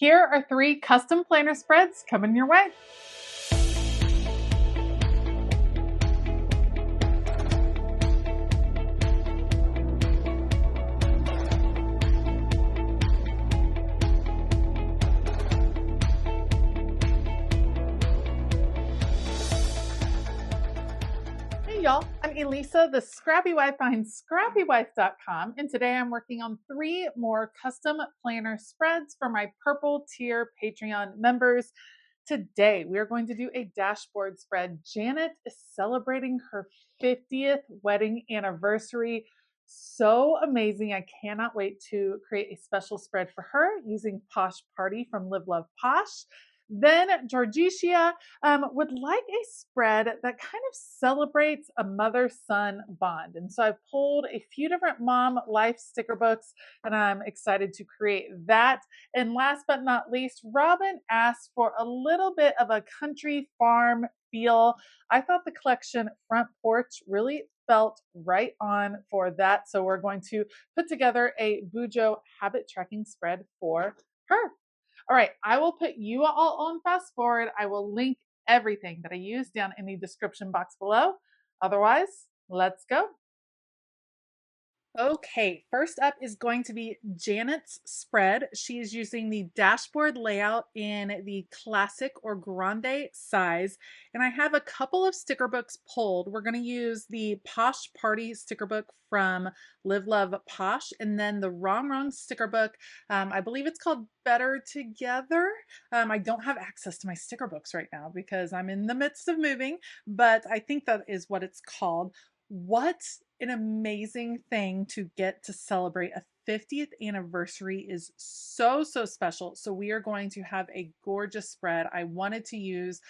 Here are 3 custom planner spreads coming your way. Hey y'all, I'm Elisa, the Scrappy Wife behind ScrappyWife.com, and today I'm working on 3 more custom planner spreads for my purple tier Patreon members. Today we are going to do a dashboard spread. Janet is celebrating her 50th wedding anniversary. So amazing. I cannot wait to create a special spread for her using Posh Party from Live Love Posh. Then Georgicia would like a spread that kind of celebrates a mother-son bond. And so I pulled a few different mom life sticker books and I'm excited to create that. And last but not least, Robin asked for a little bit of a country farm feel. I thought the collection Front Porch really felt right on for that. So we're going to put together a Bujo habit tracking spread for her. All right, I will put you all on fast forward. I will link everything that I use down in the description box below. Otherwise, let's go. Okay, first up is going to be Janet's spread. She is using the dashboard layout in the classic or grande size. And I have a couple of sticker books pulled. We're going to use the Posh Party sticker book from Live Love Posh, and then the Wrong sticker book. I believe it's called Better Together. I don't have access to my sticker books right now because I'm in the midst of moving, but I think that is what it's called. What an amazing thing to get to celebrate a 50th anniversary is so special. So we are going to have a gorgeous spread. I wanted to use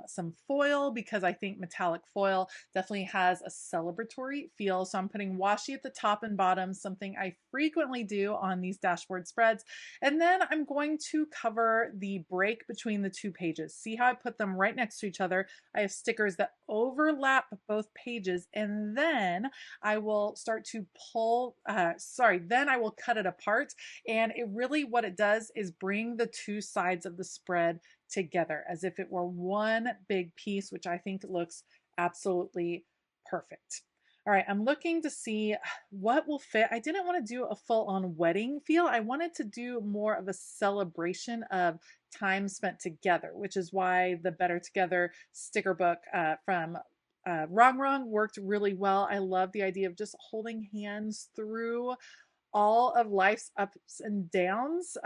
some foil because I think metallic foil definitely has a celebratory feel. So I'm putting washi at the top and bottom, something I frequently do on these dashboard spreads. And then I'm going to cover the break between the 2 pages. See how I put them right next to each other? I have stickers that overlap both pages, and then I will start to pull, then I will cut it apart. And it really, what it does is bring the 2 sides of the spread together as if it were one big piece, which I think looks absolutely perfect. All right, I'm looking to see what will fit. I didn't want to do a full-on wedding feel. I wanted to do more of a celebration of time spent together, which is why the Better Together sticker book from Wrong worked really well. I love the idea of just holding hands through all of life's ups and downs.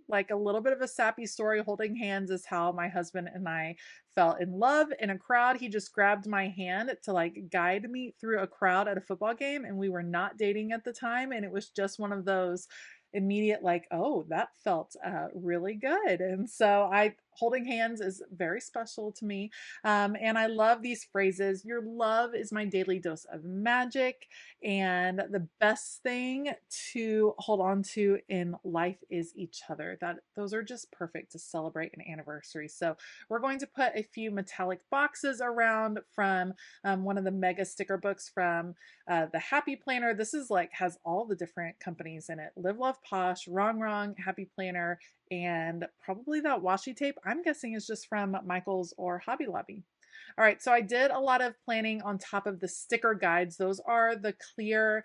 Like a little bit of a sappy story. Holding hands is how my husband and I fell in love in a crowd. He just grabbed my hand to like guide me through a crowd at a football game, and we were not dating at the time, and it was just one of those immediate like, oh, that felt really good. And so holding hands is very special to me. And I love these phrases. Your love is my daily dose of magic. And the best thing to hold on to in life is each other. Those are just perfect to celebrate an anniversary. So we're going to put a few metallic boxes around from one of the mega sticker books from the Happy Planner. This is like has all the different companies in it. Live Love Posh, Wrong, Happy Planner, and probably that washi tape I'm guessing is just from Michael's or Hobby Lobby. All right, so I did a lot of planning on top of the sticker guides. Those are the clear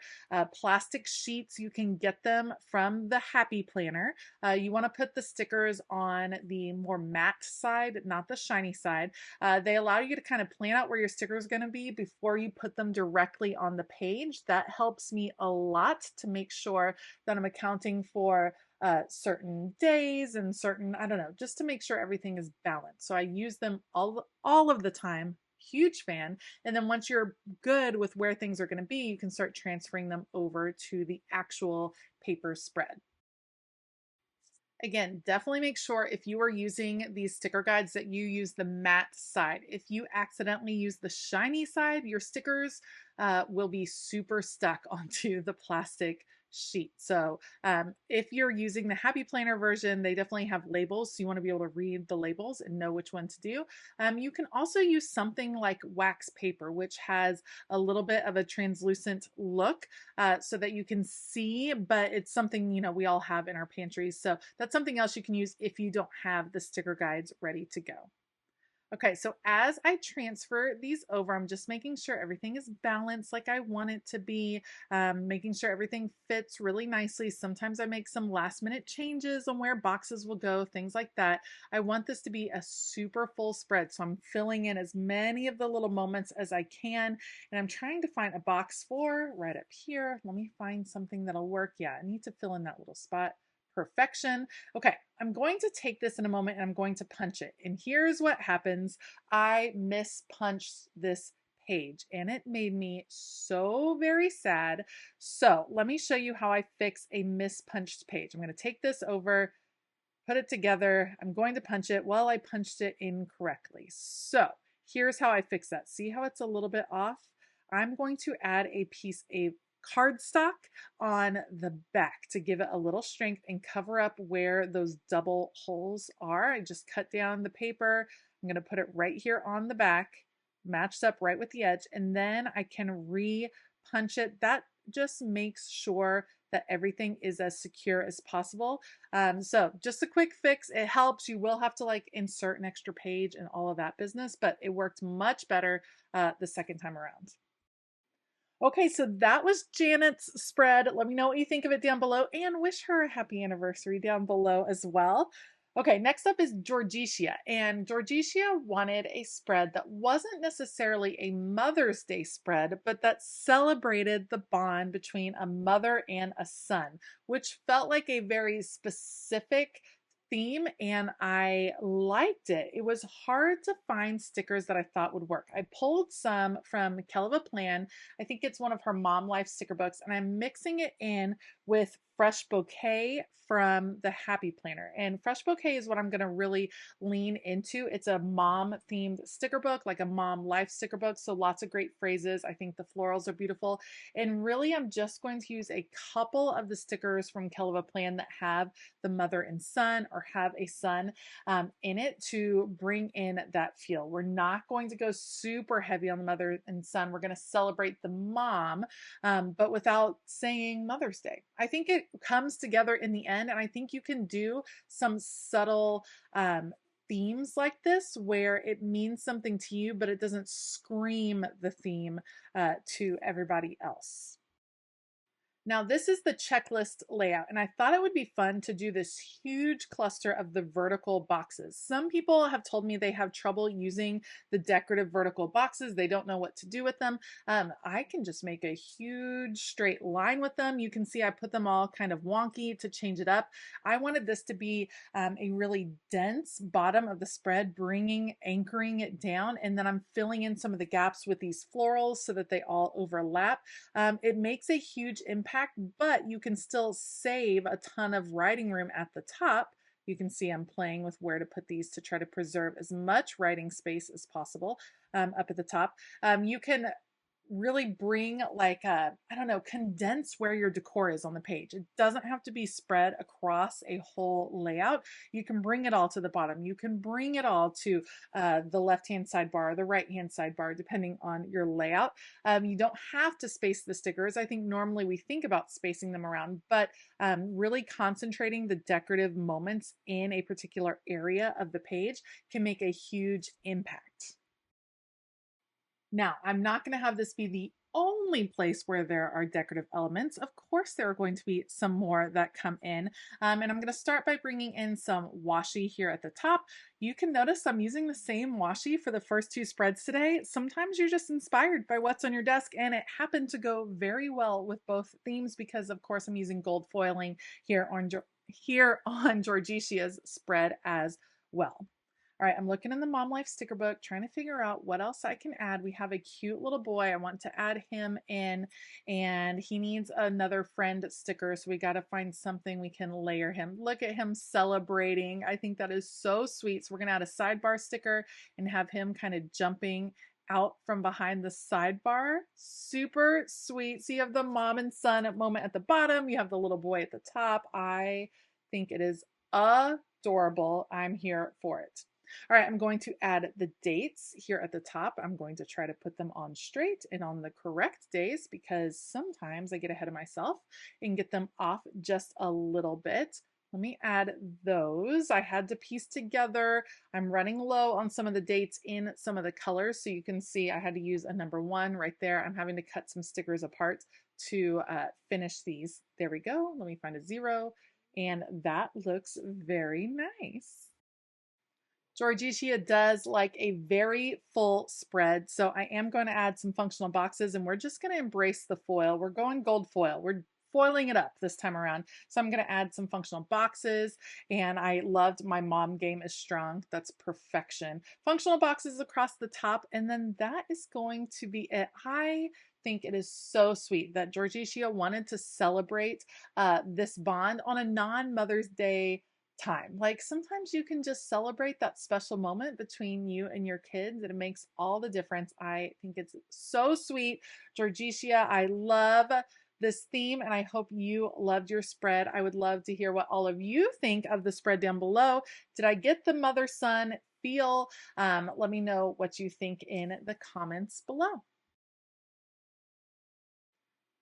plastic sheets. You can get them from the Happy Planner. You want to put the stickers on the more matte side, not the shiny side. They allow you to kind of plan out where your sticker is going to be before you put them directly on the page. That helps me a lot to make sure that I'm accounting for certain days and certain, I don't know, just to make sure everything is balanced. So I use them all of the time. Huge fan. And then once you're good with where things are going to be, you can start transferring them over to the actual paper spread. Again, definitely make sure if you are using these sticker guides that you use the matte side. If you accidentally use the shiny side, your stickers will be super stuck onto the plastic sheet. So if you're using the Happy Planner version, they definitely have labels. So you want to be able to read the labels and know which one to do. You can also use something like wax paper, which has a little bit of a translucent look so that you can see, but it's something, we all have in our pantries. So that's something else you can use if you don't have the sticker guides ready to go. Okay, so as I transfer these over, I'm just making sure everything is balanced like I want it to be, making sure everything fits really nicely. Sometimes I make some last minute changes on where boxes will go, things like that. I want this to be a super full spread, so I'm filling in as many of the little moments as I can, and I'm trying to find a box for right up here. Let me find something that'll work. Yeah, I need to fill in that little spot. Perfection. Okay, I'm going to take this in a moment and I'm going to punch it. And here's what happens. I mispunched this page and it made me so very sad. So let me show you how I fix a mispunched page. I'm going to take this over, put it together. I'm going to punch it. Well, I punched it incorrectly. So here's how I fix that. See how it's a little bit off? I'm going to add a piece of cardstock on the back to give it a little strength and cover up where those double holes are. I just cut down the paper. I'm going to put it right here on the back, matched up right with the edge, and then I can re-punch it. That just makes sure that everything is as secure as possible. So just a quick fix. It helps. You will have to like insert an extra page and all of that business, but it worked much better the second time around. Okay, so that was Janet's spread. Let me know what you think of it down below and wish her a happy anniversary down below as well. Okay, next up is Georgicia, and Georgicia wanted a spread that wasn't necessarily a Mother's Day spread, but that celebrated the bond between a mother and a son, which felt like a very specific theme and I liked it. It was hard to find stickers that I thought would work. I pulled some from Kelva Plan. I think it's one of her Mom Life sticker books, and I'm mixing it in with Fresh Bouquet from the Happy Planner. And Fresh Bouquet is what I'm going to really lean into. It's a mom themed sticker book, like a mom life sticker book. So lots of great phrases. I think the florals are beautiful. And really, I'm just going to use a couple of the stickers from Kelva Plan that have the mother and son or have a son in it to bring in that feel. We're not going to go super heavy on the mother and son. We're going to celebrate the mom, but without saying Mother's Day. I think it comes together in the end, and I think you can do some subtle themes like this where it means something to you, but it doesn't scream the theme to everybody else. Now this is the checklist layout, and I thought it would be fun to do this huge cluster of the vertical boxes. Some people have told me they have trouble using the decorative vertical boxes. They don't know what to do with them. I can just make a huge straight line with them. You can see I put them all kind of wonky to change it up. I wanted this to be a really dense bottom of the spread, anchoring it down, and then I'm filling in some of the gaps with these florals so that they all overlap. It makes a huge impact, but you can still save a ton of writing room at the top. You can see I'm playing with where to put these to try to preserve as much writing space as possible up at the top. You can really bring like I don't know, condense where your decor is on the page. It doesn't have to be spread across a whole layout. You can bring it all to the bottom. You can bring it all to the left-hand sidebar, the right-hand sidebar, depending on your layout. You don't have to space the stickers. I think normally we think about spacing them around, but really concentrating the decorative moments in a particular area of the page can make a huge impact. Now, I'm not going to have this be the only place where there are decorative elements. Of course, there are going to be some more that come in. And I'm going to start by bringing in some washi here at the top. You can notice I'm using the same washi for the first two spreads today. Sometimes you're just inspired by what's on your desk, and it happened to go very well with both themes because, of course, I'm using gold foiling here on Georgicia's spread as well. All right, I'm looking in the Mom Life sticker book, trying to figure out what else I can add. We have a cute little boy. I want to add him in, and he needs another friend sticker, so we got to find something we can layer him. Look at him celebrating. I think that is so sweet. So we're going to add a sidebar sticker and have him kind of jumping out from behind the sidebar. Super sweet. So you have the mom and son moment at the bottom. You have the little boy at the top. I think it is adorable. I'm here for it. All right, I'm going to add the dates here at the top. I'm going to try to put them on straight and on the correct days because sometimes I get ahead of myself and get them off just a little bit. Let me add those. I had to piece together. I'm running low on some of the dates in some of the colors. So you can see I had to use a number 1 right there. I'm having to cut some stickers apart to finish these. There we go. Let me find a 0. And that looks very nice. Georgetia does like a very full spread, so I am going to add some functional boxes and we're just going to embrace the foil. We're going gold foil. We're foiling it up this time around. So I'm going to add some functional boxes, and I loved my mom game is strong. That's perfection. Functional boxes across the top, and then that is going to be it. I think it is so sweet that Georgetia wanted to celebrate this bond on a non-Mother's Day time. Like sometimes you can just celebrate that special moment between you and your kids, and it makes all the difference. I think it's so sweet. Georgetia, I love this theme and I hope you loved your spread. I would love to hear what all of you think of the spread down below. Did I get the mother-son feel? Let me know what you think in the comments below.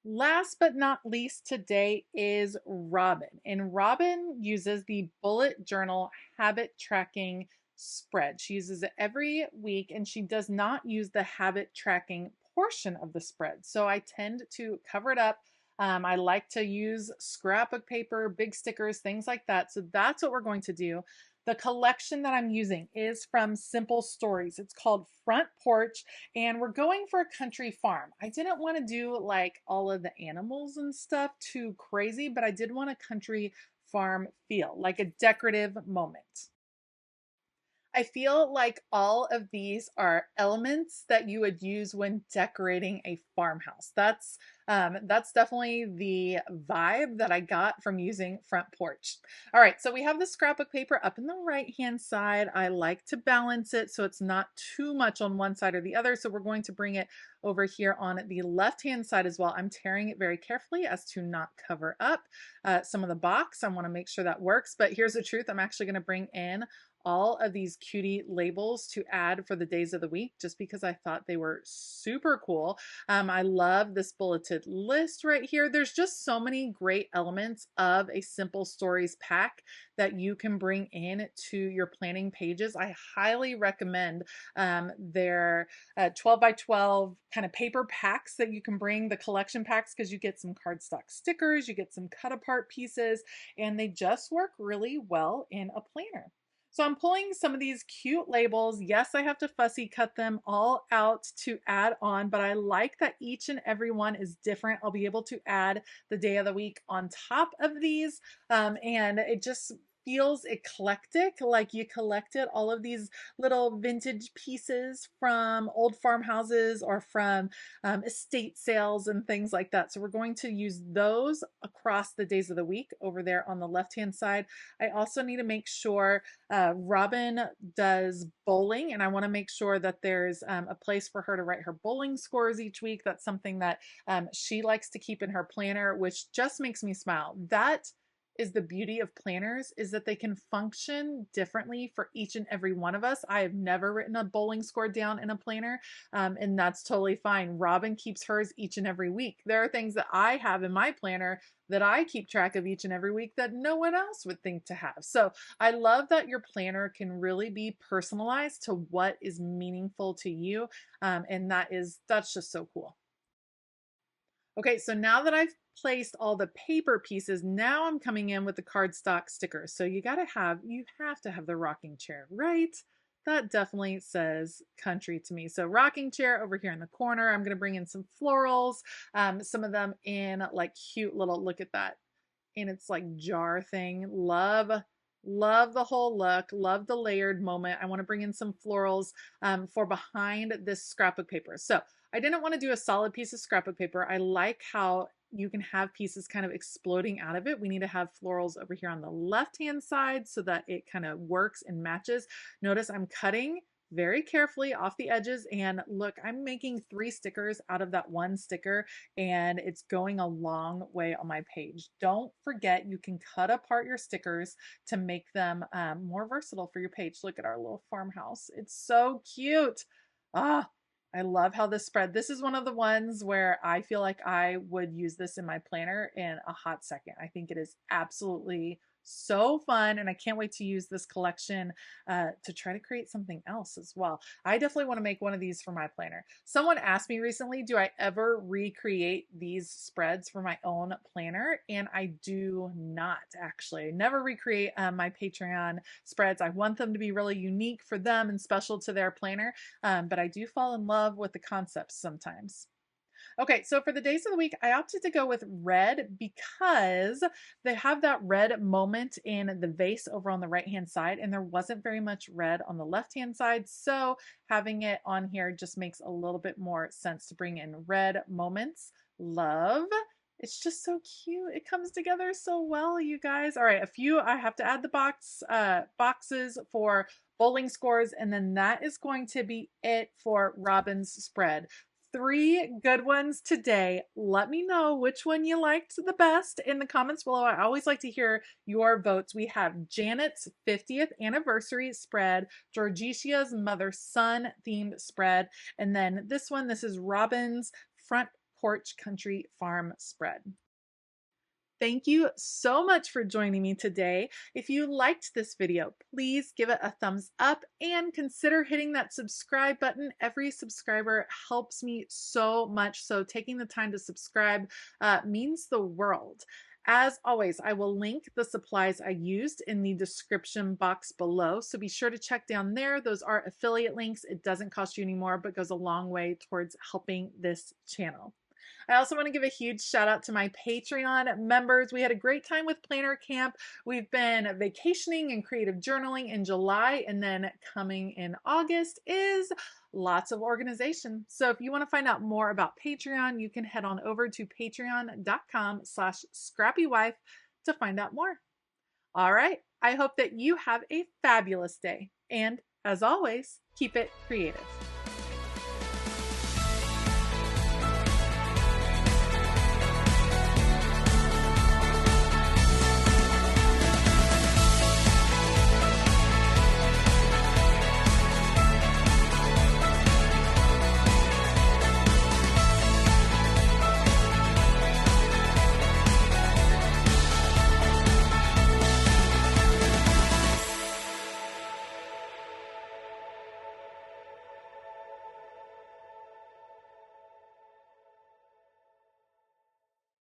Last but not least today is Robin. And Robin uses the bullet journal habit tracking spread. She uses it every week and she does not use the habit tracking portion of the spread. So I tend to cover it up. I like to use scrapbook paper, big stickers, things like that. So that's what we're going to do. The collection that I'm using is from Simple Stories. It's called Front Porch, and we're going for a country farm. I didn't want to do like all of the animals and stuff too crazy, but I did want a country farm feel, like a decorative moment. I feel like all of these are elements that you would use when decorating a farmhouse. That's definitely the vibe that I got from using Front Porch. All right, so we have the scrapbook paper up in the right-hand side. I like to balance it so it's not too much on one side or the other. So we're going to bring it over here on the left-hand side as well. I'm tearing it very carefully as to not cover up some of the box. I want to make sure that works, but here's the truth. I'm actually going to bring in all of these cutie labels to add for the days of the week just because I thought they were super cool. I love this bulleted list right here. There's just so many great elements of a Simple Stories pack that you can bring in to your planning pages. I highly recommend their 12 by 12 kind of paper packs that you can bring, the collection packs, because you get some cardstock stickers, you get some cut apart pieces, and they just work really well in a planner. So I'm pulling some of these cute labels. Yes, I have to fussy cut them all out to add on, but I like that each and every one is different. I'll be able to add the day of the week on top of these, and it just feels eclectic, like you collected all of these little vintage pieces from old farmhouses or from estate sales and things like that. So we're going to use those across the days of the week over there on the left-hand side. I also need to make sure Robin does bowling, and I want to make sure that there's a place for her to write her bowling scores each week. That's something that she likes to keep in her planner, which just makes me smile. That is the beauty of planners, is that they can function differently for each and every one of us. I have never written a bowling score down in a planner, and that's totally fine. Robin keeps hers each and every week. There are things that I have in my planner that I keep track of each and every week that no one else would think to have. So I love that your planner can really be personalized to what is meaningful to you, and that's just so cool. Okay, so now that I've placed all the paper pieces, now I'm coming in with the cardstock stickers. So you have to have the rocking chair, right? That definitely says country to me. So rocking chair over here in the corner. I'm gonna bring in some florals, some of them in like cute little, look at that. And it's like jar thing. Love the whole look. Love the layered moment. I want to bring in some florals for behind this scrapbook paper. So I didn't want to do a solid piece of scrapbook paper. I like how you can have pieces kind of exploding out of it. We need to have florals over here on the left-hand side so that it kind of works and matches. Notice I'm cutting very carefully off the edges. And look, I'm making 3 stickers out of that one sticker, and it's going a long way on my page. Don't forget, you can cut apart your stickers to make them more versatile for your page. Look at our little farmhouse. It's so cute. Ah, I love how this spread. This is one of the ones where I feel like I would use this in my planner in a hot second. I think it is absolutely so fun, and I can't wait to use this collection to try to create something else as well. I definitely want to make one of these for my planner. Someone asked me recently, do I ever recreate these spreads for my own planner? And I do not, actually. I never recreate my Patreon spreads. I want them to be really unique for them and special to their planner, but I do fall in love with the concepts sometimes. Okay, so for the days of the week, I opted to go with red because they have that red moment in the vase over on the right-hand side, and there wasn't very much red on the left-hand side. So having it on here just makes a little bit more sense to bring in red moments. Love. It's just so cute. It comes together so well, you guys. All right, I have to add the boxes for bowling scores, and then that is going to be it for Robin's spread. 3 good ones today. Let me know which one you liked the best in the comments below. I always like to hear your votes. We have Janet's 50th anniversary spread, Georgicia's mother-son themed spread, and then this is Robin's front porch country farm spread. Thank you so much for joining me today. If you liked this video, please give it a thumbs up and consider hitting that subscribe button. Every subscriber helps me so much, so taking the time to subscribe means the world. As always, I will link the supplies I used in the description box below, so be sure to check down there. Those are affiliate links. It doesn't cost you any more, but goes a long way towards helping this channel. I also want to give a huge shout out to my Patreon members. We had a great time with Planner Camp. We've been vacationing and creative journaling in July, and then coming in August is lots of organization. So if you want to find out more about Patreon, you can head on over to patreon.com/ScrappyWife to find out more. All right. I hope that you have a fabulous day. And as always, keep it creative.